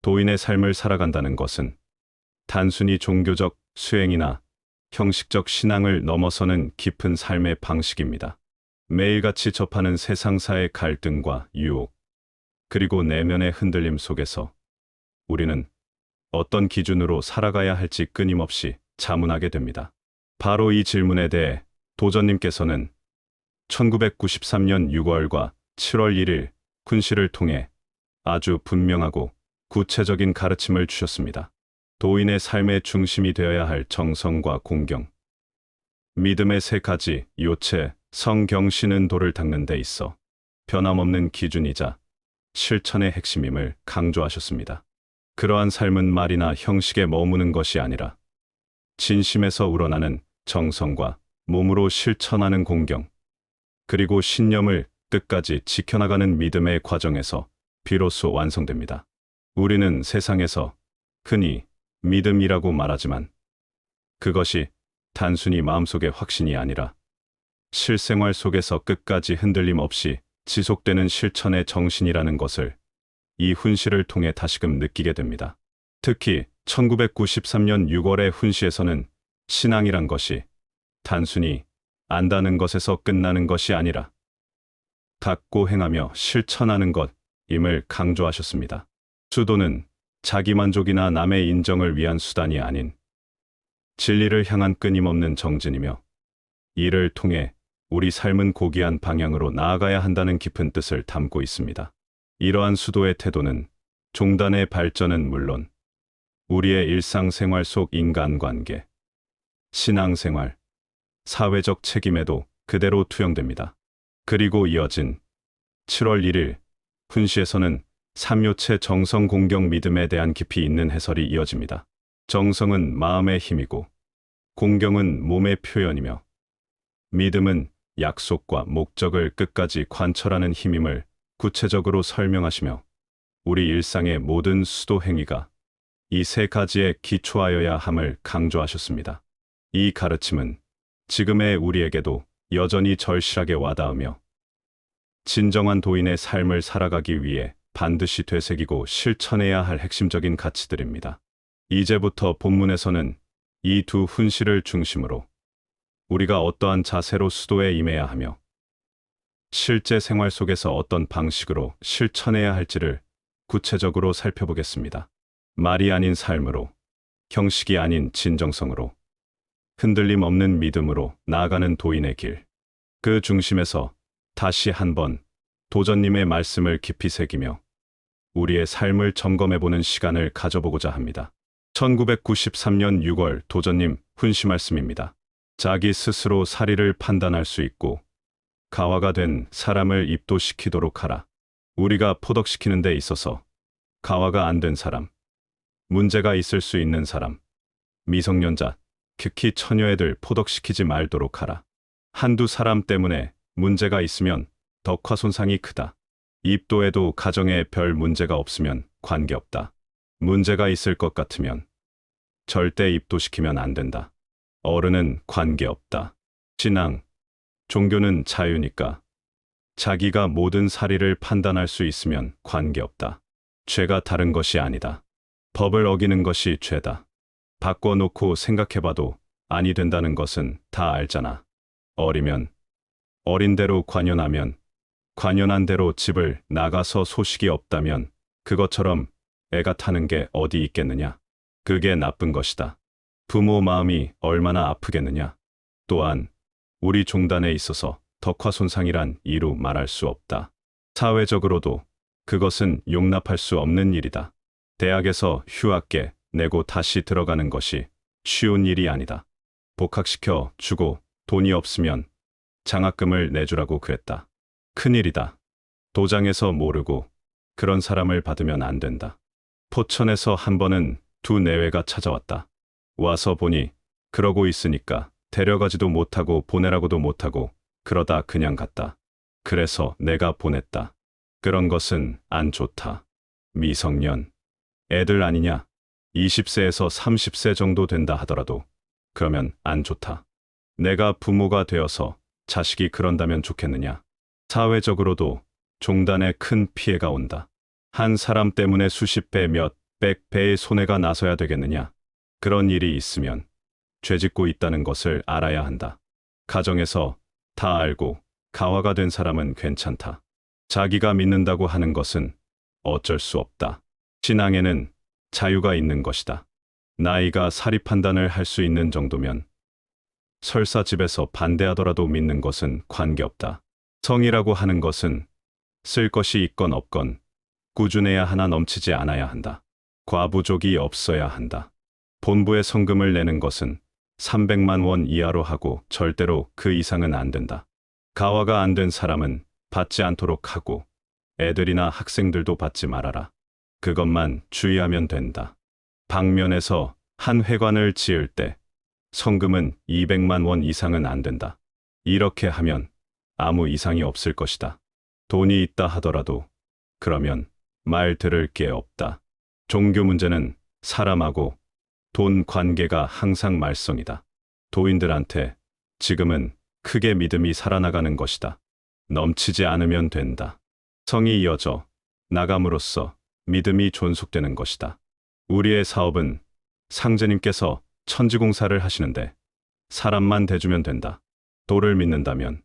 도인의 삶을 살아간다는 것은 단순히 종교적 수행이나 형식적 신앙을 넘어서는 깊은 삶의 방식입니다. 매일같이 접하는 세상사의 갈등과 유혹, 그리고 내면의 흔들림 속에서 우리는 어떤 기준으로 살아가야 할지 끊임없이 자문하게 됩니다. 바로 이 질문에 대해 도전님께서는 1993년 6월과 7월 1일 훈시를 통해 아주 분명하고 구체적인 가르침을 주셨습니다. 도인의 삶의 중심이 되어야 할 정성과 공경, 믿음의 세 가지 요체, 성경신은 도를 닦는 데 있어 변함없는 기준이자 실천의 핵심임을 강조하셨습니다. 그러한 삶은 말이나 형식에 머무는 것이 아니라 진심에서 우러나는 정성과 몸으로 실천하는 공경, 그리고 신념을 끝까지 지켜나가는 믿음의 과정에서 비로소 완성됩니다. 우리는 세상에서 흔히 믿음이라고 말하지만 그것이 단순히 마음속의 확신이 아니라 실생활 속에서 끝까지 흔들림 없이 지속되는 실천의 정신이라는 것을 이 훈시를 통해 다시금 느끼게 됩니다. 특히 1993년 6월의 훈시에서는 신앙이란 것이 단순히 안다는 것에서 끝나는 것이 아니라 갖고 행하며 실천하는 것임을 강조하셨습니다. 수도는 자기만족이나 남의 인정을 위한 수단이 아닌 진리를 향한 끊임없는 정진이며, 이를 통해 우리 삶은 고귀한 방향으로 나아가야 한다는 깊은 뜻을 담고 있습니다. 이러한 수도의 태도는 종단의 발전은 물론 우리의 일상생활 속 인간관계, 신앙생활, 사회적 책임에도 그대로 투영됩니다. 그리고 이어진 7월 1일 훈시에서는 삼요체 정성 공경 믿음에 대한 깊이 있는 해설이 이어집니다. 정성은 마음의 힘이고 공경은 몸의 표현이며 믿음은 약속과 목적을 끝까지 관철하는 힘임을 구체적으로 설명하시며, 우리 일상의 모든 수도 행위가 이 세 가지에 기초하여야 함을 강조하셨습니다. 이 가르침은 지금의 우리에게도 여전히 절실하게 와닿으며 진정한 도인의 삶을 살아가기 위해 반드시 되새기고 실천해야 할 핵심적인 가치들입니다. 이제부터 본문에서는 이 두 훈시를 중심으로 우리가 어떠한 자세로 수도에 임해야 하며 실제 생활 속에서 어떤 방식으로 실천해야 할지를 구체적으로 살펴보겠습니다. 말이 아닌 삶으로, 형식이 아닌 진정성으로, 흔들림 없는 믿음으로 나아가는 도인의 길. 그 중심에서 다시 한번 도전님의 말씀을 깊이 새기며 우리의 삶을 점검해보는 시간을 가져보고자 합니다. 1993년 6월 도전님 훈시 말씀입니다. 자기 스스로 사리를 판단할 수 있고 가화가 된 사람을 입도시키도록 하라. 우리가 포덕시키는 데 있어서 가화가 안 된 사람, 문제가 있을 수 있는 사람, 미성년자, 특히 처녀애들 포덕시키지 말도록 하라. 한두 사람 때문에 문제가 있으면 덕화 손상이 크다. 입도에도 가정에 별 문제가 없으면 관계없다. 문제가 있을 것 같으면 절대 입도시키면 안 된다. 어른은 관계없다. 신앙, 종교는 자유니까 자기가 모든 사리를 판단할 수 있으면 관계없다. 죄가 다른 것이 아니다. 법을 어기는 것이 죄다. 바꿔놓고 생각해봐도 아니 된다는 것은 다 알잖아. 어리면 어린 대로 관연하면, 관연한 대로 집을 나가서 소식이 없다면 그것처럼 애가 타는 게 어디 있겠느냐. 그게 나쁜 것이다. 부모 마음이 얼마나 아프겠느냐. 또한 우리 종단에 있어서 덕화 손상이란 이루 말할 수 없다. 사회적으로도 그것은 용납할 수 없는 일이다. 대학에서 휴학계 내고 다시 들어가는 것이 쉬운 일이 아니다. 복학시켜 주고 돈이 없으면 장학금을 내주라고 그랬다. 큰일이다. 도장에서 모르고 그런 사람을 받으면 안 된다. 포천에서 한 번은 두 내외가 찾아왔다. 와서 보니 그러고 있으니까 데려가지도 못하고 보내라고도 못하고 그러다 그냥 갔다. 그래서 내가 보냈다. 그런 것은 안 좋다. 미성년, 애들 아니냐. 20세에서 30세 정도 된다 하더라도 그러면 안 좋다. 내가 부모가 되어서 자식이 그런다면 좋겠느냐. 사회적으로도 종단에 큰 피해가 온다. 한 사람 때문에 수십 배 몇 백배의 손해가 나서야 되겠느냐? 그런 일이 있으면 죄짓고 있다는 것을 알아야 한다. 가정에서 다 알고 가화가 된 사람은 괜찮다. 자기가 믿는다고 하는 것은 어쩔 수 없다. 신앙에는 자유가 있는 것이다. 나이가 사리 판단을 할 수 있는 정도면 설사 집에서 반대하더라도 믿는 것은 관계없다. 성이라고 하는 것은 쓸 것이 있건 없건 꾸준해야 하나 넘치지 않아야 한다. 과부족이 없어야 한다. 본부에 성금을 내는 것은 300만 원 이하로 하고 절대로 그 이상은 안 된다. 가화가 안 된 사람은 받지 않도록 하고 애들이나 학생들도 받지 말아라. 그것만 주의하면 된다. 방면에서 한 회관을 지을 때 성금은 200만 원 이상은 안 된다. 이렇게 하면 아무 이상이 없을 것이다. 돈이 있다 하더라도 그러면 말 들을 게 없다. 종교 문제는 사람하고 돈 관계가 항상 말썽이다. 도인들한테 지금은 크게 믿음이 살아나가는 것이다. 넘치지 않으면 된다. 성이 이어져 나감으로써 믿음이 존속되는 것이다. 우리의 사업은 상제님께서 천지공사를 하시는데 사람만 대주면 된다. 도를 믿는다면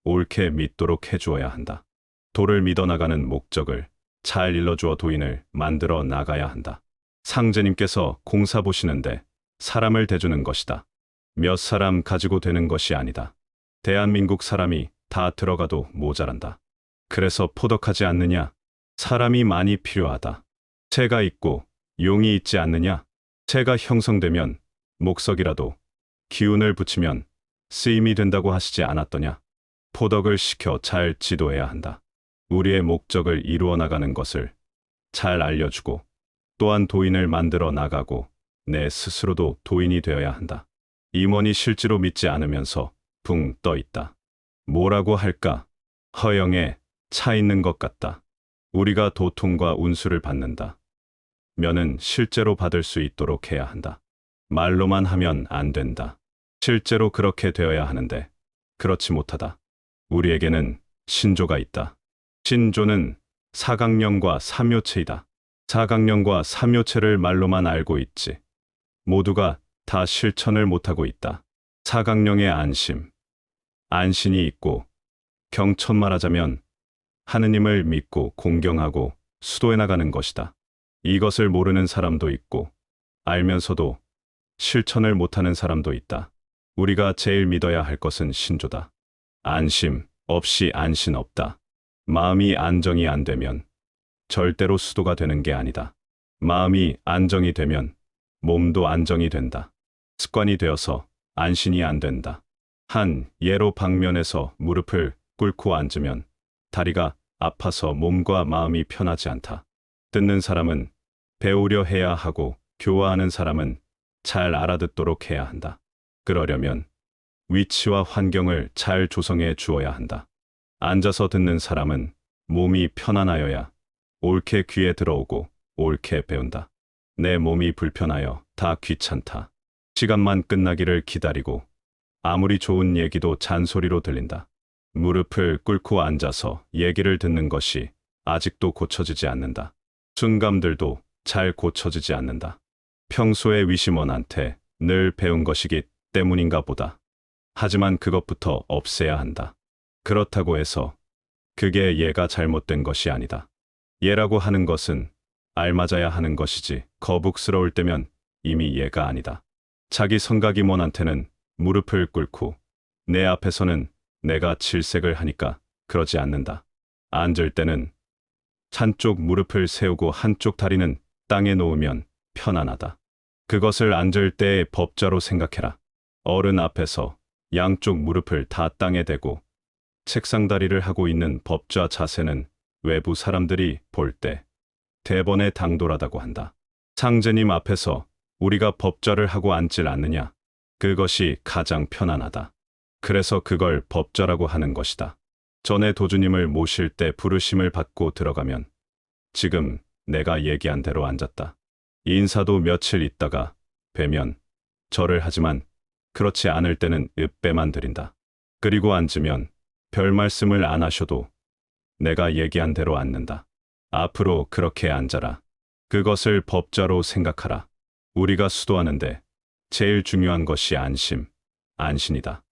옳게 믿도록 해주어야 한다. 도를 믿어나가는 목적을 잘 일러주어 도인을 만들어 나가야 한다. 상제님께서 공사 보시는데 사람을 대주는 것이다. 몇 사람 가지고 되는 것이 아니다. 대한민국 사람이 다 들어가도 모자란다. 그래서 포덕하지 않느냐? 사람이 많이 필요하다. 채가 있고 용이 있지 않느냐? 채가 형성되면 목석이라도 기운을 붙이면 쓰임이 된다고 하시지 않았더냐? 포덕을 시켜 잘 지도해야 한다. 우리의 목적을 이루어 나가는 것을 잘 알려주고 또한 도인을 만들어 나가고 내 스스로도 도인이 되어야 한다. 임원이 실제로 믿지 않으면서 붕 떠 있다. 뭐라고 할까? 허영에 차 있는 것 같다. 우리가 도통과 운수를 받는다. 면은 실제로 받을 수 있도록 해야 한다. 말로만 하면 안 된다. 실제로 그렇게 되어야 하는데 그렇지 못하다. 우리에게는 신조가 있다. 신조는 사강령과 삼요체이다. 사강령과 삼요체를 말로만 알고 있지 모두가 다 실천을 못하고 있다. 사강령의 안심, 안신이 있고 경천 말하자면 하느님을 믿고 공경하고 수도해 나가는 것이다. 이것을 모르는 사람도 있고 알면서도 실천을 못하는 사람도 있다. 우리가 제일 믿어야 할 것은 신조다. 안심 없이 안신 없다. 마음이 안정이 안 되면 절대로 수도가 되는 게 아니다. 마음이 안정이 되면 몸도 안정이 된다. 습관이 되어서 안신이 안 된다. 한 예로 방면에서 무릎을 꿇고 앉으면 다리가 아파서 몸과 마음이 편하지 않다. 듣는 사람은 배우려 해야 하고 교화하는 사람은 잘 알아듣도록 해야 한다. 그러려면 위치와 환경을 잘 조성해 주어야 한다. 앉아서 듣는 사람은 몸이 편안하여야 옳게 귀에 들어오고 옳게 배운다. 내 몸이 불편하여 다 귀찮다. 시간만 끝나기를 기다리고 아무리 좋은 얘기도 잔소리로 들린다. 무릎을 꿇고 앉아서 얘기를 듣는 것이 아직도 고쳐지지 않는다. 순감들도 잘 고쳐지지 않는다. 평소에 위심원한테 늘 배운 것이기 때문인가 보다. 하지만 그것부터 없애야 한다. 그렇다고 해서 그게 얘가 잘못된 것이 아니다. 얘라고 하는 것은 알맞아야 하는 것이지 거북스러울 때면 이미 얘가 아니다. 자기 성가기몬한테는 무릎을 꿇고 내 앞에서는 내가 질색을 하니까 그러지 않는다. 앉을 때는 한쪽 무릎을 세우고 한쪽 다리는 땅에 놓으면 편안하다. 그것을 앉을 때의 법좌로 생각해라. 어른 앞에서 양쪽 무릎을 다 땅에 대고 책상다리를 하고 있는 법좌 자세는 외부 사람들이 볼 때 대번에 당돌하다고 한다. 상제님 앞에서 우리가 법좌를 하고 앉질 않느냐? 그것이 가장 편안하다. 그래서 그걸 법좌라고 하는 것이다. 전에 도주님을 모실 때 부르심을 받고 들어가면 지금 내가 얘기한 대로 앉았다. 인사도 며칠 있다가 뵈면 절을 하지만 그렇지 않을 때는 읍배만 드린다. 그리고 앉으면 별 말씀을 안 하셔도 내가 얘기한 대로 앉는다. 앞으로 그렇게 앉아라. 그것을 법자로 생각하라. 우리가 수도하는데 제일 중요한 것이 안신이다.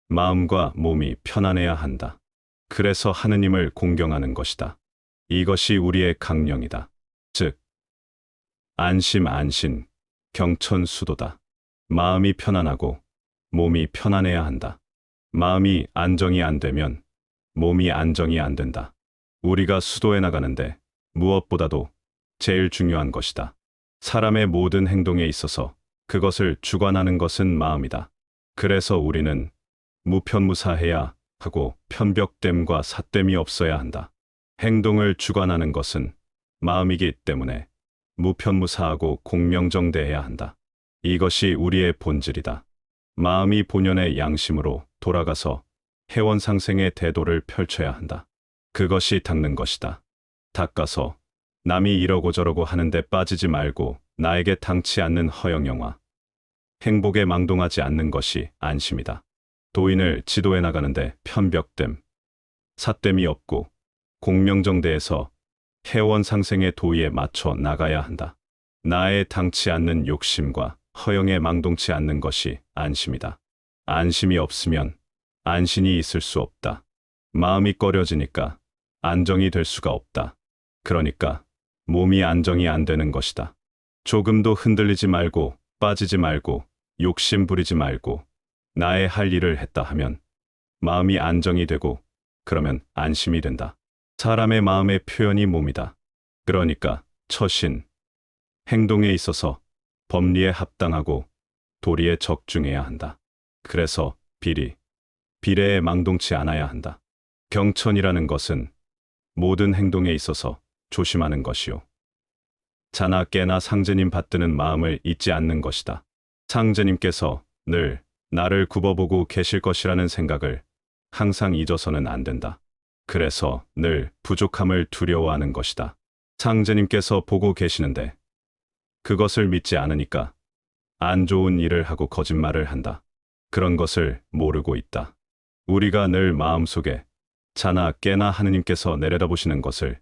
마음과 몸이 편안해야 한다. 그래서 하느님을 공경하는 것이다. 이것이 우리의 강령이다. 즉, 안심, 경천수도다. 마음이 편안하고 몸이 편안해야 한다. 마음이 안정이 안 되면 몸이 안정이 안 된다. 우리가 수도해 나가는데 무엇보다도 제일 중요한 것이다. 사람의 모든 행동에 있어서 그것을 주관하는 것은 마음이다. 그래서 우리는 무편무사해야 하고 편벽됨과 삿됨이 없어야 한다. 행동을 주관하는 것은 마음이기 때문에 무편무사하고 공명정대해야 한다. 이것이 우리의 본질이다. 마음이 본연의 양심으로 돌아가서 해원상생의 태도를 펼쳐야 한다. 그것이 닦는 것이다. 닦아서 남이 이러고 저러고 하는데 빠지지 말고 나에게 당치 않는 허영영화, 행복에 망동하지 않는 것이 안심이다. 도인을 지도해 나가는데 편벽됨, 삿됨이 없고 공명정대에서 해원상생의 도의에 맞춰 나가야 한다. 나의 당치 않는 욕심과 허영에 망동치 않는 것이 안심이다. 안심이 없으면 안신이 있을 수 없다. 마음이 꺼려지니까 안정이 될 수가 없다. 그러니까 몸이 안정이 안 되는 것이다. 조금도 흔들리지 말고 빠지지 말고 욕심 부리지 말고 나의 할 일을 했다 하면 마음이 안정이 되고 그러면 안심이 된다. 사람의 마음의 표현이 몸이다. 그러니까 처신, 행동에 있어서 법리에 합당하고 도리에 적중해야 한다. 그래서 비례에 망동치 않아야 한다. 경천이라는 것은 모든 행동에 있어서 조심하는 것이요. 자나 깨나 상제님 받드는 마음을 잊지 않는 것이다. 상제님께서 늘 나를 굽어보고 계실 것이라는 생각을 항상 잊어서는 안 된다. 그래서 늘 부족함을 두려워하는 것이다. 상제님께서 보고 계시는데 그것을 믿지 않으니까 안 좋은 일을 하고 거짓말을 한다. 그런 것을 모르고 있다. 우리가 늘 마음속에 자나 깨나 하느님께서 내려다보시는 것을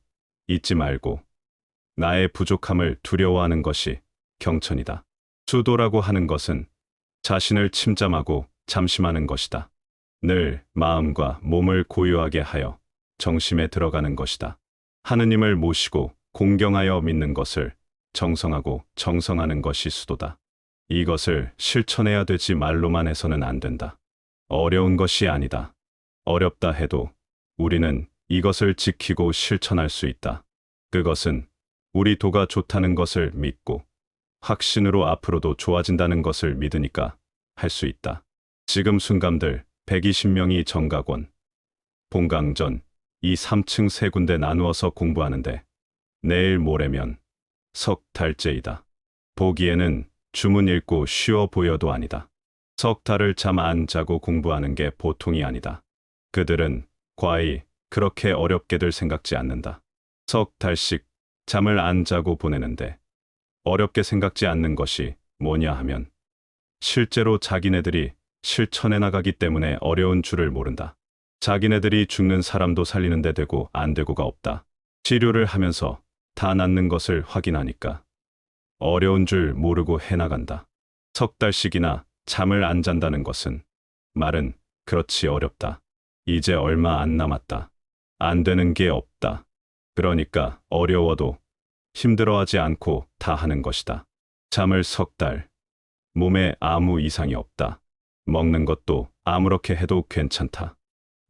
잊지 말고 나의 부족함을 두려워하는 것이 경천이다. 수도라고 하는 것은 자신을 침잠하고 잠심하는 것이다. 늘 마음과 몸을 고요하게 하여 정심에 들어가는 것이다. 하느님을 모시고 공경하여 믿는 것을 정성하고 정성하는 것이 수도다. 이것을 실천해야 되지 말로만 해서는 안 된다. 어려운 것이 아니다. 어렵다 해도 우리는 이것을 지키고 실천할 수 있다. 그것은 우리 도가 좋다는 것을 믿고 확신으로 앞으로도 좋아진다는 것을 믿으니까 할 수 있다. 지금 순감들 120명이 정각원, 봉강전 이 3층 세 군데 나누어서 공부하는데 내일 모레면 석 달째이다. 보기에는 주문 읽고 쉬워 보여도 아니다. 석 달을 잠 안 자고 공부하는 게 보통이 아니다. 그들은 과히 그렇게 어렵게들 생각지 않는다. 석 달씩 잠을 안 자고 보내는데 어렵게 생각지 않는 것이 뭐냐 하면 실제로 자기네들이 실천해 나가기 때문에 어려운 줄을 모른다. 자기네들이 죽는 사람도 살리는 데 되고 안 되고가 없다. 치료를 하면서 다 낫는 것을 확인하니까 어려운 줄 모르고 해나간다. 석 달씩이나 잠을 안 잔다는 것은 말은 그렇지 어렵다. 이제 얼마 안 남았다. 안 되는 게 없다. 그러니까 어려워도 힘들어하지 않고 다 하는 것이다. 잠을 석 달. 몸에 아무 이상이 없다. 먹는 것도 아무렇게 해도 괜찮다.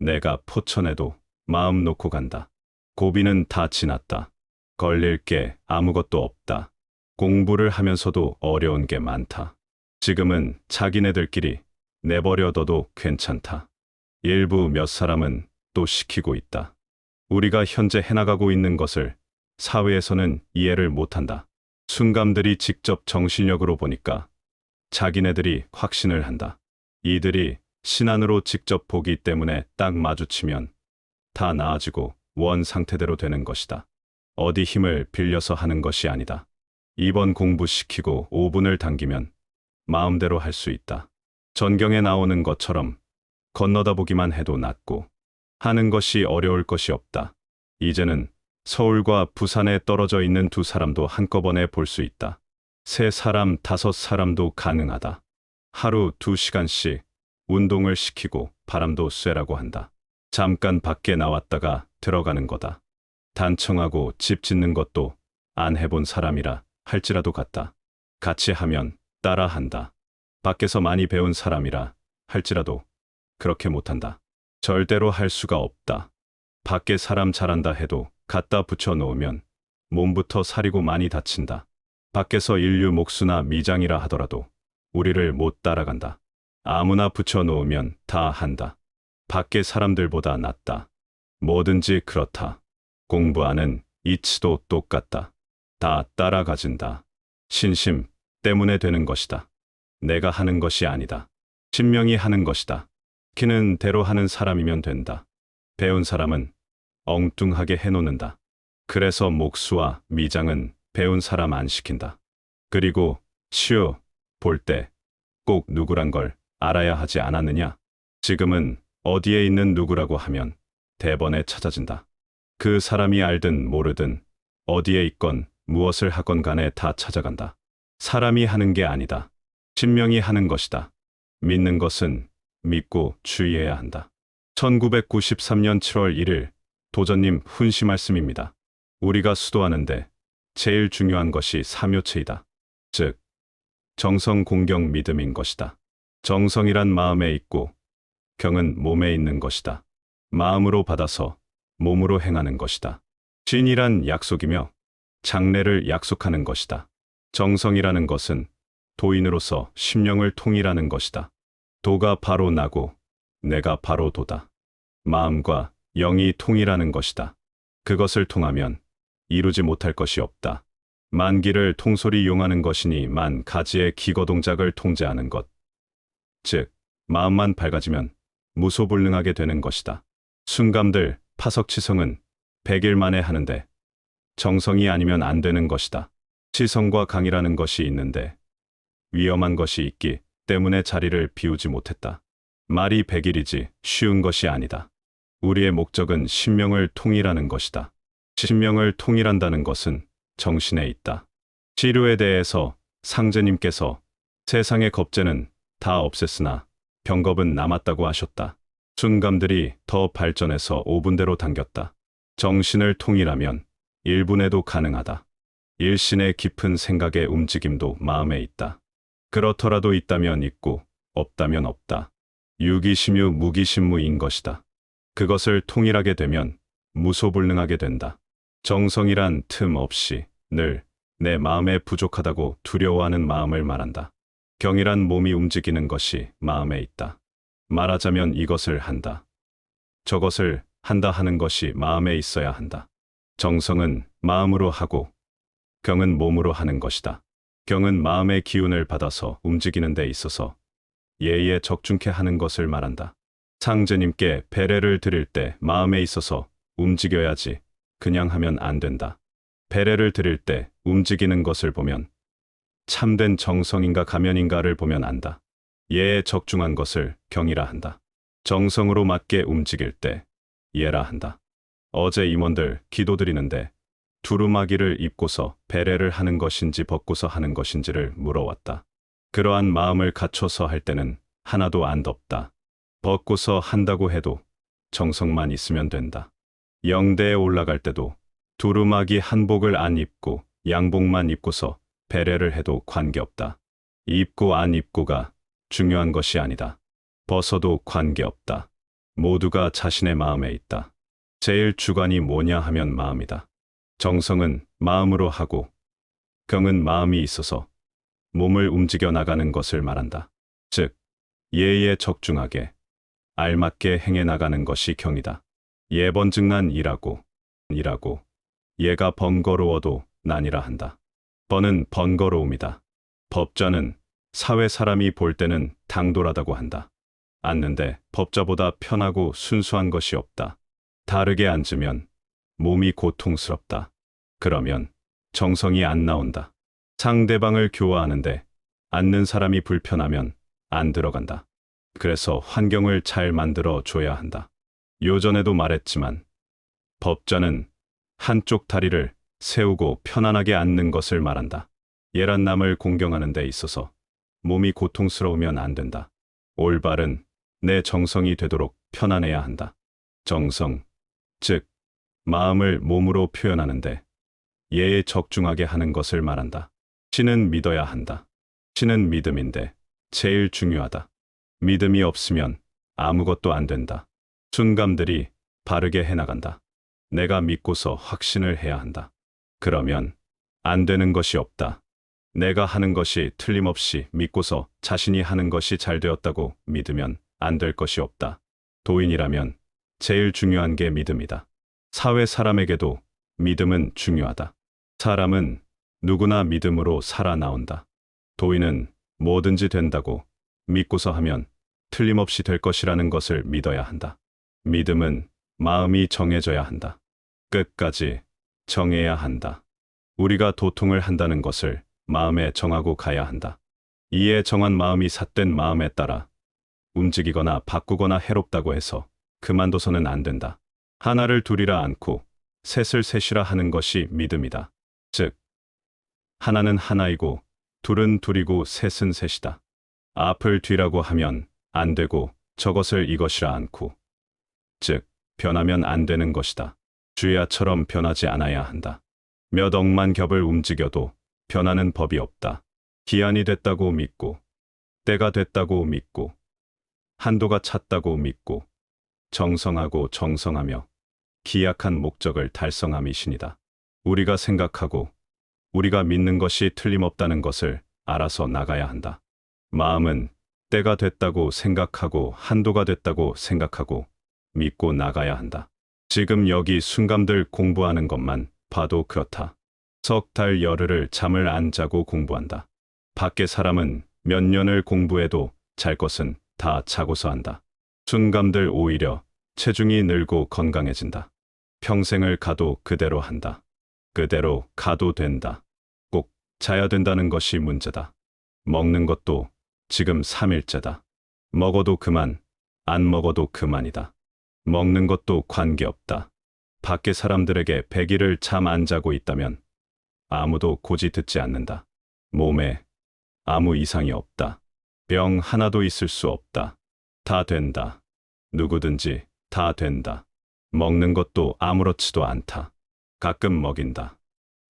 내가 포천해도 마음 놓고 간다. 고비는 다 지났다. 걸릴 게 아무것도 없다. 공부를 하면서도 어려운 게 많다. 지금은 자기네들끼리 내버려둬도 괜찮다. 일부 몇 사람은 또 시키고 있다. 우리가 현재 해나가고 있는 것을 사회에서는 이해를 못한다. 순감들이 직접 정신력으로 보니까 자기네들이 확신을 한다. 이들이 신안으로 직접 보기 때문에 딱 마주치면 다 나아지고 원 상태대로 되는 것이다. 어디 힘을 빌려서 하는 것이 아니다. 이번 공부시키고 5분을 당기면 마음대로 할 수 있다. 전경에 나오는 것처럼 건너다 보기만 해도 낫고 하는 것이 어려울 것이 없다. 이제는 서울과 부산에 떨어져 있는 두 사람도 한꺼번에 볼 수 있다. 세 사람, 다섯 사람도 가능하다. 하루 2시간씩 운동을 시키고 바람도 쐬라고 한다. 잠깐 밖에 나왔다가 들어가는 거다. 단청하고 집 짓는 것도 안 해본 사람이라 할지라도 같다. 같이 하면 따라 한다. 밖에서 많이 배운 사람이라 할지라도 그렇게 못한다. 절대로 할 수가 없다. 밖에 사람 잘한다 해도 갖다 붙여 놓으면 몸부터 사리고 많이 다친다. 밖에서 인류 목수나 미장이라 하더라도 우리를 못 따라간다. 아무나 붙여 놓으면 다 한다. 밖에 사람들보다 낫다. 뭐든지 그렇다. 공부하는 이치도 똑같다. 다 따라가진다. 신심 때문에 되는 것이다. 내가 하는 것이 아니다. 신명이 하는 것이다. 키는 대로 하는 사람이면 된다. 배운 사람은 엉뚱하게 해놓는다. 그래서 목수와 미장은 배운 사람 안 시킨다. 그리고 시우 볼 때 꼭 누구란 걸 알아야 하지 않았느냐? 지금은 어디에 있는 누구라고 하면 대번에 찾아진다. 그 사람이 알든 모르든 어디에 있건 무엇을 하건 간에 다 찾아간다. 사람이 하는 게 아니다. 신명이 하는 것이다. 믿는 것은 믿고 주의해야 한다. 1993년 7월 1일 도전님 훈시 말씀입니다. 우리가 수도하는데 제일 중요한 것이 삼요체이다. 즉 정성, 공경, 믿음인 것이다. 정성이란 마음에 있고 경은 몸에 있는 것이다. 마음으로 받아서 몸으로 행하는 것이다. 신이란 약속이며 장래를 약속하는 것이다. 정성이라는 것은 도인으로서 심령을 통일하는 것이다. 도가 바로 나고 내가 바로 도다. 마음과 영이 통일하는 것이다. 그것을 통하면 이루지 못할 것이 없다. 만기를 통솔히 용하는 것이니 만 가지의 기거 동작을 통제하는 것. 즉, 마음만 밝아지면 무소불능하게 되는 것이다. 순감들, 파석치성은 100일 만에 하는데 정성이 아니면 안 되는 것이다. 치성과 강이라는 것이 있는데 위험한 것이 있기 때문에 자리를 비우지 못했다. 말이 100일이지 쉬운 것이 아니다. 우리의 목적은 신명을 통일하는 것이다. 신명을 통일한다는 것은 정신에 있다. 치료에 대해서 상제님께서 세상의 겁재는 다 없앴으나 병겁은 남았다고 하셨다. 순감들이 더 발전해서 5분대로 당겼다. 정신을 통일하면 1분에도 가능하다. 일신의 깊은 생각의 움직임도 마음에 있다. 그렇더라도 있다면 있고 없다면 없다. 유기심유 무기심무인 것이다. 그것을 통일하게 되면 무소불능하게 된다. 정성이란 틈 없이 늘 내 마음에 부족하다고 두려워하는 마음을 말한다. 경이란 몸이 움직이는 것이 마음에 있다. 말하자면 이것을 한다. 저것을 한다 하는 것이 마음에 있어야 한다. 정성은 마음으로 하고 경은 몸으로 하는 것이다. 경은 마음의 기운을 받아서 움직이는 데 있어서 예의에 적중케 하는 것을 말한다. 상제님께 배례를 드릴 때 마음에 있어서 움직여야지 그냥 하면 안 된다. 배례를 드릴 때 움직이는 것을 보면 참된 정성인가 가면인가를 보면 안다. 예에 적중한 것을 경이라 한다. 정성으로 맞게 움직일 때 예라 한다. 어제 임원들 기도드리는데 두루마기를 입고서 배례를 하는 것인지 벗고서 하는 것인지를 물어왔다. 그러한 마음을 갖춰서 할 때는 하나도 안 덥다. 벗고서 한다고 해도 정성만 있으면 된다. 영대에 올라갈 때도 두루마기 한복을 안 입고 양복만 입고서 배례를 해도 관계없다. 입고 안 입고가 중요한 것이 아니다. 벗어도 관계없다. 모두가 자신의 마음에 있다. 제일 주관이 뭐냐 하면 마음이다. 정성은 마음으로 하고 경은 마음이 있어서 몸을 움직여 나가는 것을 말한다. 즉, 예에 적중하게 알맞게 행해 나가는 것이 경이다. 예번증난 일하고 예가 번거로워도 난이라 한다. 번은 번거로움이다. 법자는 사회 사람이 볼 때는 당돌하다고 한다. 앉는데 법자보다 편하고 순수한 것이 없다. 다르게 앉으면 몸이 고통스럽다. 그러면 정성이 안 나온다. 상대방을 교화하는데 앉는 사람이 불편하면 안 들어간다. 그래서 환경을 잘 만들어 줘야 한다. 요전에도 말했지만 법자는 한쪽 다리를 세우고 편안하게 앉는 것을 말한다. 예란 남을 공경하는 데 있어서 몸이 고통스러우면 안 된다. 올바른 내 정성이 되도록 편안해야 한다. 정성, 즉 마음을 몸으로 표현하는데 예에 적중하게 하는 것을 말한다. 신은 믿어야 한다. 신은 믿음인데 제일 중요하다. 믿음이 없으면 아무것도 안 된다. 순감들이 바르게 해나간다. 내가 믿고서 확신을 해야 한다. 그러면 안 되는 것이 없다. 내가 하는 것이 틀림없이 믿고서 자신이 하는 것이 잘 되었다고 믿으면 안 될 것이 없다. 도인이라면 제일 중요한 게 믿음이다. 사회 사람에게도 믿음은 중요하다. 사람은 누구나 믿음으로 살아나온다. 도인은 뭐든지 된다고 믿고서 하면 틀림없이 될 것이라는 것을 믿어야 한다. 믿음은 마음이 정해져야 한다. 끝까지 정해야 한다. 우리가 도통을 한다는 것을 마음에 정하고 가야 한다. 이에 정한 마음이 삿된 마음에 따라 움직이거나 바꾸거나 해롭다고 해서 그만둬서는 안 된다. 하나를 둘이라 않고 셋을 셋이라 하는 것이 믿음이다. 즉, 하나는 하나이고 둘은 둘이고 셋은 셋이다. 앞을 뒤라고 하면 안 되고 저것을 이것이라 않고, 즉, 변하면 안 되는 것이다. 주야처럼 변하지 않아야 한다. 몇 억만 겹을 움직여도 변하는 법이 없다. 기한이 됐다고 믿고, 때가 됐다고 믿고, 한도가 찼다고 믿고, 정성하고 정성하며 기약한 목적을 달성함이 신이다. 우리가 생각하고 우리가 믿는 것이 틀림없다는 것을 알아서 나가야 한다. 마음은 때가 됐다고 생각하고 한도가 됐다고 생각하고 믿고 나가야 한다. 지금 여기 순감들 공부하는 것만 봐도 그렇다. 석 달 열흘을 잠을 안 자고 공부한다. 밖에 사람은 몇 년을 공부해도 잘 것은 다 자고서 한다. 순감들 오히려 체중이 늘고 건강해진다. 평생을 가도 그대로 한다. 그대로 가도 된다. 꼭 자야 된다는 것이 문제다. 먹는 것도 지금 3일째다. 먹어도 그만, 안 먹어도 그만이다. 먹는 것도 관계없다. 밖에 사람들에게 100일을 잠 안 자고 있다면 아무도 고지 듣지 않는다. 몸에 아무 이상이 없다. 병 하나도 있을 수 없다. 다 된다. 누구든지 다 된다. 먹는 것도 아무렇지도 않다. 가끔 먹인다.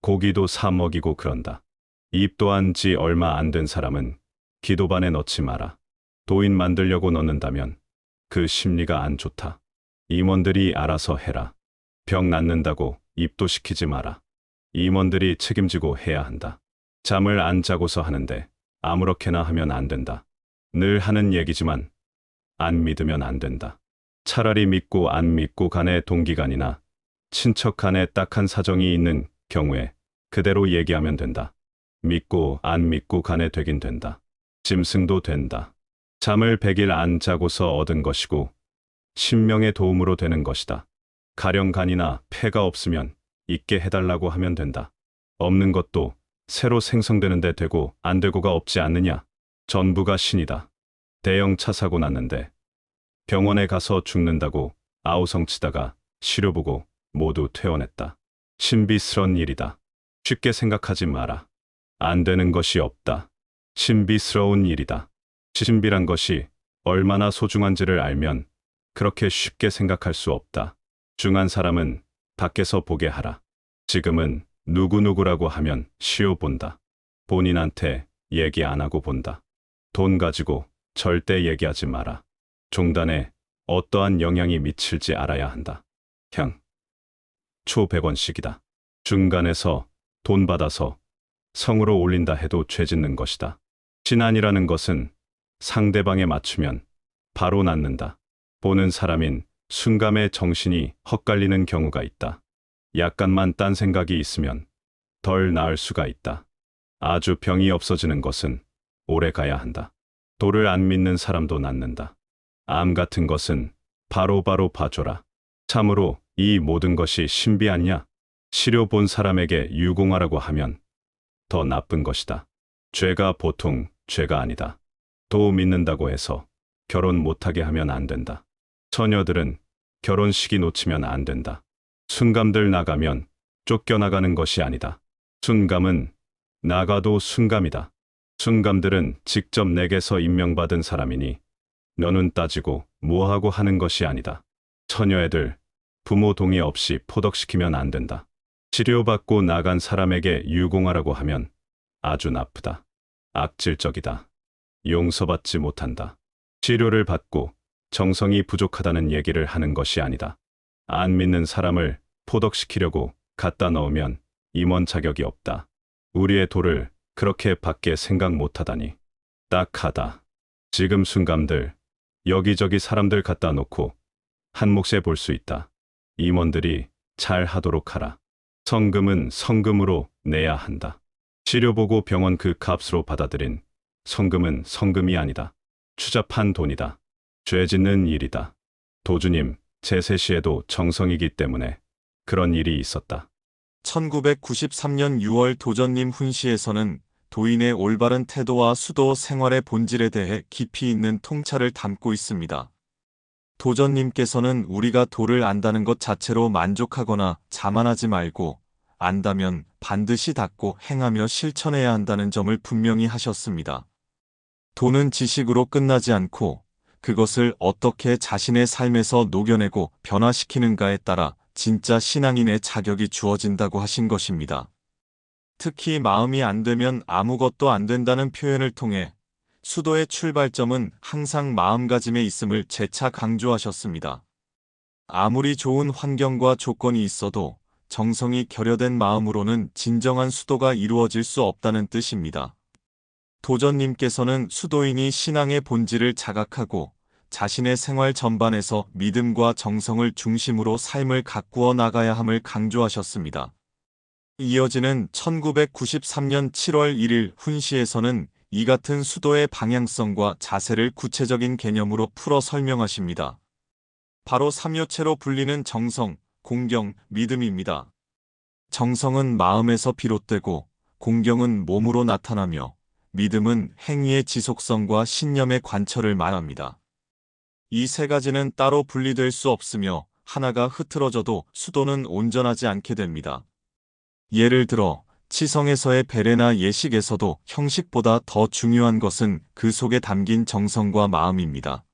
고기도 사 먹이고 그런다. 입도 한 지 얼마 안 된 사람은 기도반에 넣지 마라. 도인 만들려고 넣는다면 그 심리가 안 좋다. 임원들이 알아서 해라. 병 낫는다고 입도 시키지 마라. 임원들이 책임지고 해야 한다. 잠을 안 자고서 하는데 아무렇게나 하면 안 된다. 늘 하는 얘기지만 안 믿으면 안 된다. 차라리 믿고 안 믿고 간의 동기간이나 친척 간에 딱한 사정이 있는 경우에 그대로 얘기하면 된다. 믿고 안 믿고 간에 되긴 된다. 짐승도 된다. 잠을 100일 안 자고서 얻은 것이고 신명의 도움으로 되는 것이다. 가령 간이나 폐가 없으면 있게 해달라고 하면 된다. 없는 것도 새로 생성되는데 되고 안 되고가 없지 않느냐. 전부가 신이다. 대형 차 사고 났는데 병원에 가서 죽는다고 아우성치다가 시려보고 모두 퇴원했다. 신비스런 일이다. 쉽게 생각하지 마라. 안 되는 것이 없다. 신비스러운 일이다. 신비란 것이 얼마나 소중한지를 알면 그렇게 쉽게 생각할 수 없다. 중한 사람은 밖에서 보게 하라. 지금은 누구누구라고 하면 쉬어 본다. 본인한테 얘기 안 하고 본다. 돈 가지고 절대 얘기하지 마라. 종단에 어떠한 영향이 미칠지 알아야 한다. 초 100원씩이다. 중간에서 돈 받아서 성으로 올린다 해도 죄 짓는 것이다. 신안이라는 것은 상대방에 맞추면 바로 낫는다. 보는 사람인 순감의 정신이 헛갈리는 경우가 있다. 약간만 딴 생각이 있으면 덜 나을 수가 있다. 아주 병이 없어지는 것은 오래 가야 한다. 도를 안 믿는 사람도 낫는다. 암 같은 것은 바로바로 봐줘라. 참으로 이 모든 것이 신비 아니냐? 시료 본 사람에게 유공하라고 하면 더 나쁜 것이다. 죄가 보통 죄가 아니다. 도 믿는다고 해서 결혼 못하게 하면 안 된다. 처녀들은 결혼 시기 놓치면 안 된다. 순감들 나가면 쫓겨나가는 것이 아니다. 순감은 나가도 순감이다. 순감들은 직접 내게서 임명받은 사람이니 너는 따지고 뭐하고 하는 것이 아니다. 처녀애들 부모 동의 없이 포덕시키면 안 된다. 치료받고 나간 사람에게 유공하라고 하면 아주 나쁘다. 악질적이다. 용서받지 못한다. 치료를 받고 정성이 부족하다는 얘기를 하는 것이 아니다. 안 믿는 사람을 포덕시키려고 갖다 넣으면 임원 자격이 없다. 우리의 도를 그렇게 밖에 생각 못하다니 딱하다. 지금 순감들 여기저기 사람들 갖다 놓고 한 몫에 볼 수 있다. 임원들이 잘 하도록 하라. 성금은 성금으로 내야 한다. 치료보고 병원 그 값으로 받아들인 성금은 성금이 아니다. 추잡한 돈이다. 죄 짓는 일이다. 도주님, 제세시에도 정성이기 때문에 그런 일이 있었다. 1993년 6월 도전님 훈시에서는 도인의 올바른 태도와 수도 생활의 본질에 대해 깊이 있는 통찰을 담고 있습니다. 도전님께서는 우리가 도를 안다는 것 자체로 만족하거나 자만하지 말고 안다면 반드시 닦고 행하며 실천해야 한다는 점을 분명히 하셨습니다. 도는 지식으로 끝나지 않고 그것을 어떻게 자신의 삶에서 녹여내고 변화시키는가에 따라 진짜 신앙인의 자격이 주어진다고 하신 것입니다. 특히 마음이 안 되면 아무것도 안 된다는 표현을 통해 수도의 출발점은 항상 마음가짐에 있음을 재차 강조하셨습니다. 아무리 좋은 환경과 조건이 있어도 정성이 결여된 마음으로는 진정한 수도가 이루어질 수 없다는 뜻입니다. 도전님께서는 수도인이 신앙의 본질을 자각하고 자신의 생활 전반에서 믿음과 정성을 중심으로 삶을 가꾸어 나가야 함을 강조하셨습니다. 이어지는 1993년 7월 1일 훈시에서는 이 같은 수도의 방향성과 자세를 구체적인 개념으로 풀어 설명하십니다. 바로 삼요체로 불리는 정성, 공경, 믿음입니다. 정성은 마음에서 비롯되고 공경은 몸으로 나타나며 믿음은 행위의 지속성과 신념의 관철을 말합니다. 이 세 가지는 따로 분리될 수 없으며 하나가 흐트러져도 수도는 온전하지 않게 됩니다. 예를 들어 치성에서의 배례나 예식에서도 형식보다 더 중요한 것은 그 속에 담긴 정성과 마음입니다.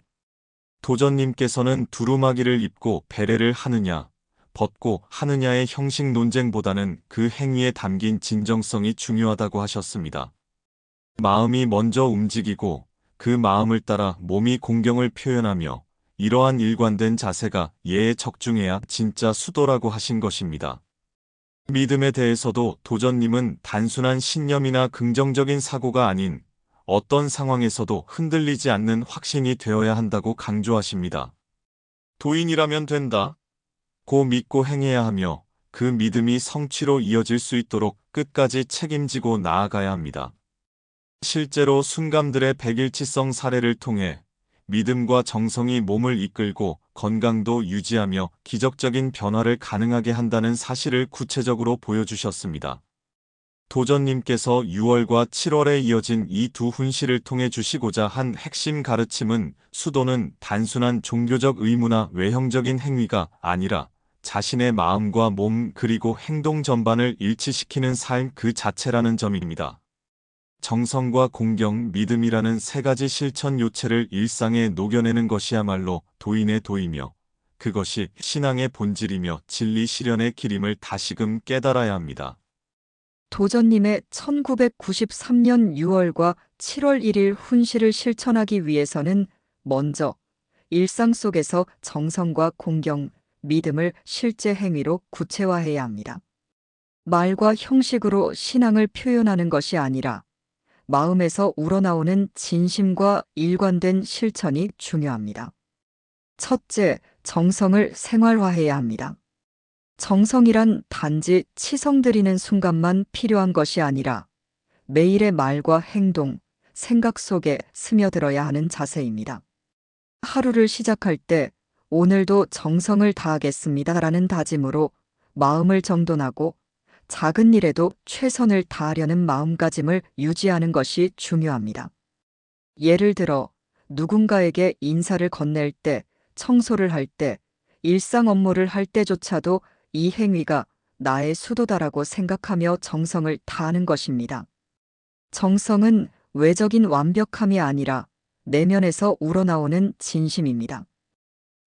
도전님께서는 두루마기를 입고 배례를 하느냐, 벗고 하느냐의 형식 논쟁보다는 그 행위에 담긴 진정성이 중요하다고 하셨습니다. 마음이 먼저 움직이고 그 마음을 따라 몸이 공경을 표현하며 이러한 일관된 자세가 예에 적중해야 진짜 수도라고 하신 것입니다. 믿음에 대해서도 도전님은 단순한 신념이나 긍정적인 사고가 아닌 어떤 상황에서도 흔들리지 않는 확신이 되어야 한다고 강조하십니다. 도인이라면 된다. 고 믿고 행해야 하며 그 믿음이 성취로 이어질 수 있도록 끝까지 책임지고 나아가야 합니다. 실제로 순감들의 백일치성 사례를 통해 믿음과 정성이 몸을 이끌고 건강도 유지하며 기적적인 변화를 가능하게 한다는 사실을 구체적으로 보여주셨습니다. 도전님께서 6월과 7월에 이어진 이 두 훈시를 통해 주시고자 한 핵심 가르침은 수도는 단순한 종교적 의무나 외형적인 행위가 아니라 자신의 마음과 몸 그리고 행동 전반을 일치시키는 삶 그 자체라는 점입니다. 정성과 공경, 믿음이라는 세 가지 실천 요체를 일상에 녹여내는 것이야말로 도인의 도이며 그것이 신앙의 본질이며 진리 실현의 길임을 다시금 깨달아야 합니다. 도전님의 1993년 6월과 7월 1일 훈시를 실천하기 위해서는 먼저 일상 속에서 정성과 공경, 믿음을 실제 행위로 구체화해야 합니다. 말과 형식으로 신앙을 표현하는 것이 아니라 마음에서 우러나오는 진심과 일관된 실천이 중요합니다. 첫째, 정성을 생활화해야 합니다. 정성이란 단지 치성드리는 순간만 필요한 것이 아니라 매일의 말과 행동, 생각 속에 스며들어야 하는 자세입니다. 하루를 시작할 때 오늘도 정성을 다하겠습니다라는 다짐으로 마음을 정돈하고 작은 일에도 최선을 다하려는 마음가짐을 유지하는 것이 중요합니다. 예를 들어 누군가에게 인사를 건넬 때, 청소를 할 때, 일상 업무를 할 때조차도 이 행위가 나의 수도다라고 생각하며 정성을 다하는 것입니다. 정성은 외적인 완벽함이 아니라 내면에서 우러나오는 진심입니다.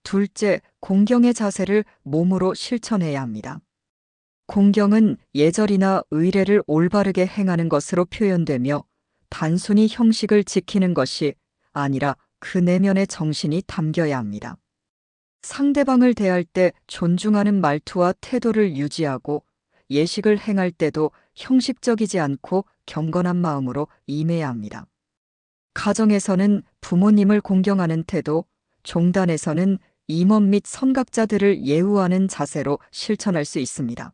둘째, 공경의 자세를 몸으로 실천해야 합니다. 공경은 예절이나 의례를 올바르게 행하는 것으로 표현되며 단순히 형식을 지키는 것이 아니라 그 내면의 정신이 담겨야 합니다. 상대방을 대할 때 존중하는 말투와 태도를 유지하고 예식을 행할 때도 형식적이지 않고 경건한 마음으로 임해야 합니다. 가정에서는 부모님을 공경하는 태도, 종단에서는 임원 및 선각자들을 예우하는 자세로 실천할 수 있습니다.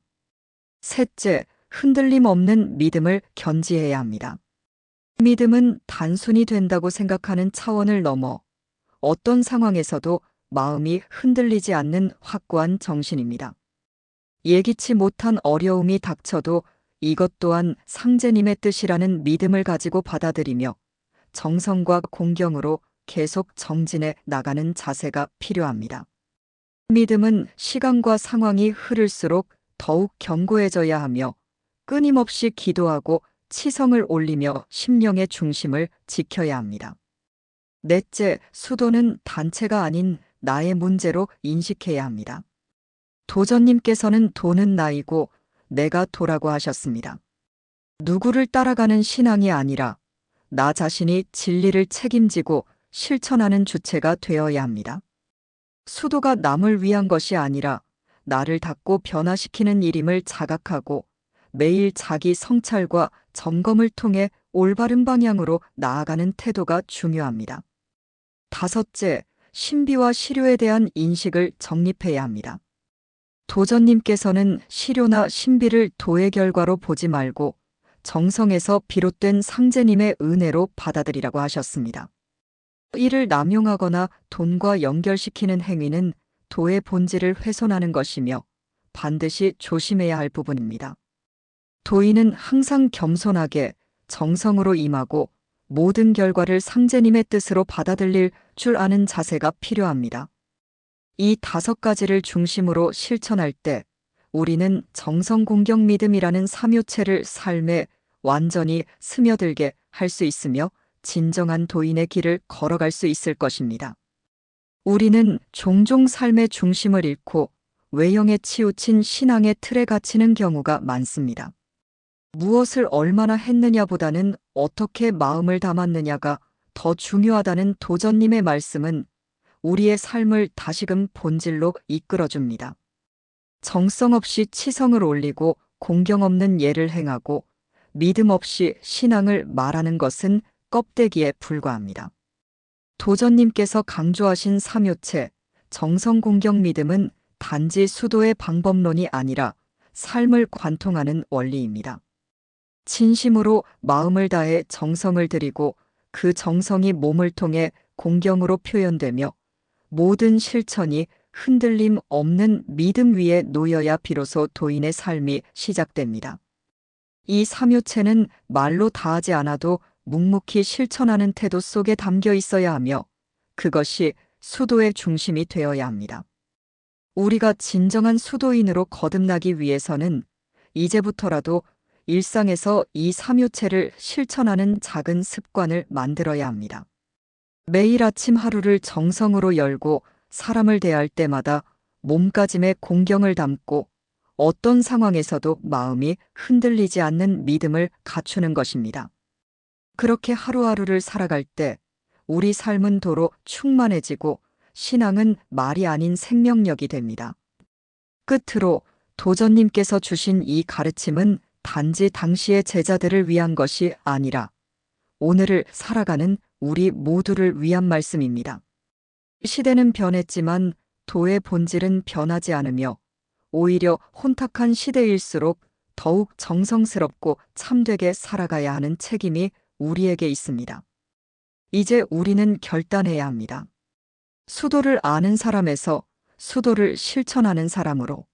셋째, 흔들림 없는 믿음을 견지해야 합니다. 믿음은 단순히 된다고 생각하는 차원을 넘어 어떤 상황에서도 마음이 흔들리지 않는 확고한 정신입니다. 예기치 못한 어려움이 닥쳐도 이것 또한 상제님의 뜻이라는 믿음을 가지고 받아들이며 정성과 공경으로 계속 정진해 나가는 자세가 필요합니다. 믿음은 시간과 상황이 흐를수록 더욱 견고해져야 하며 끊임없이 기도하고 치성을 올리며 심령의 중심을 지켜야 합니다. 넷째, 수도는 단체가 아닌 나의 문제로 인식해야 합니다. 도전님께서는 도는 나이고 내가 도라고 하셨습니다. 누구를 따라가는 신앙이 아니라 나 자신이 진리를 책임지고 실천하는 주체가 되어야 합니다. 수도가 남을 위한 것이 아니라 나를 닦고 변화시키는 일임을 자각하고 매일 자기 성찰과 점검을 통해 올바른 방향으로 나아가는 태도가 중요합니다. 다섯째, 신비와 시료에 대한 인식을 정립해야 합니다. 도전님께서는 시료나 신비를 도의 결과로 보지 말고 정성에서 비롯된 상제님의 은혜로 받아들이라고 하셨습니다. 이를 남용하거나 돈과 연결시키는 행위는 도의 본질을 훼손하는 것이며 반드시 조심해야 할 부분입니다. 도인은 항상 겸손하게 정성으로 임하고 모든 결과를 상제님의 뜻으로 받아들일 줄 아는 자세가 필요합니다. 이 5가지를 중심으로 실천할 때 우리는 정성 공경 믿음이라는 삼요체를 삶에 완전히 스며들게 할 수 있으며 진정한 도인의 길을 걸어갈 수 있을 것입니다. 우리는 종종 삶의 중심을 잃고 외형에 치우친 신앙의 틀에 갇히는 경우가 많습니다. 무엇을 얼마나 했느냐보다는 어떻게 마음을 담았느냐가 더 중요하다는 도전님의 말씀은 우리의 삶을 다시금 본질로 이끌어줍니다. 정성 없이 치성을 올리고 공경 없는 예를 행하고 믿음 없이 신앙을 말하는 것은 껍데기에 불과합니다. 도전님께서 강조하신 삼요체, 정성 공경 믿음은 단지 수도의 방법론이 아니라 삶을 관통하는 원리입니다. 진심으로 마음을 다해 정성을 들이고 그 정성이 몸을 통해 공경으로 표현되며 모든 실천이 흔들림 없는 믿음 위에 놓여야 비로소 도인의 삶이 시작됩니다. 이 삼요체는 말로 다하지 않아도 묵묵히 실천하는 태도 속에 담겨 있어야 하며 그것이 수도의 중심이 되어야 합니다. 우리가 진정한 수도인으로 거듭나기 위해서는 이제부터라도 일상에서 이 삼요체를 실천하는 작은 습관을 만들어야 합니다. 매일 아침 하루를 정성으로 열고 사람을 대할 때마다 몸가짐에 공경을 담고 어떤 상황에서도 마음이 흔들리지 않는 믿음을 갖추는 것입니다. 그렇게 하루하루를 살아갈 때 우리 삶은 도로 충만해지고 신앙은 말이 아닌 생명력이 됩니다. 끝으로 도전님께서 주신 이 가르침은 단지 당시의 제자들을 위한 것이 아니라 오늘을 살아가는 우리 모두를 위한 말씀입니다. 시대는 변했지만 도의 본질은 변하지 않으며 오히려 혼탁한 시대일수록 더욱 정성스럽고 참되게 살아가야 하는 책임이 우리에게 있습니다. 이제 우리는 결단해야 합니다. 수도를 아는 사람에서 수도를 실천하는 사람으로,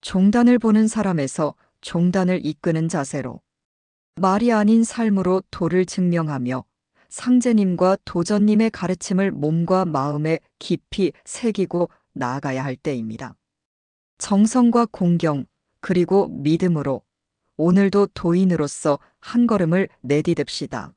종단을 보는 사람에서 종단을 이끄는 자세로, 말이 아닌 삶으로 도를 증명하며 상제님과 도전님의 가르침을 몸과 마음에 깊이 새기고 나아가야 할 때입니다. 정성과 공경, 그리고 믿음으로 오늘도 도인으로서 한 걸음을 내디딥시다.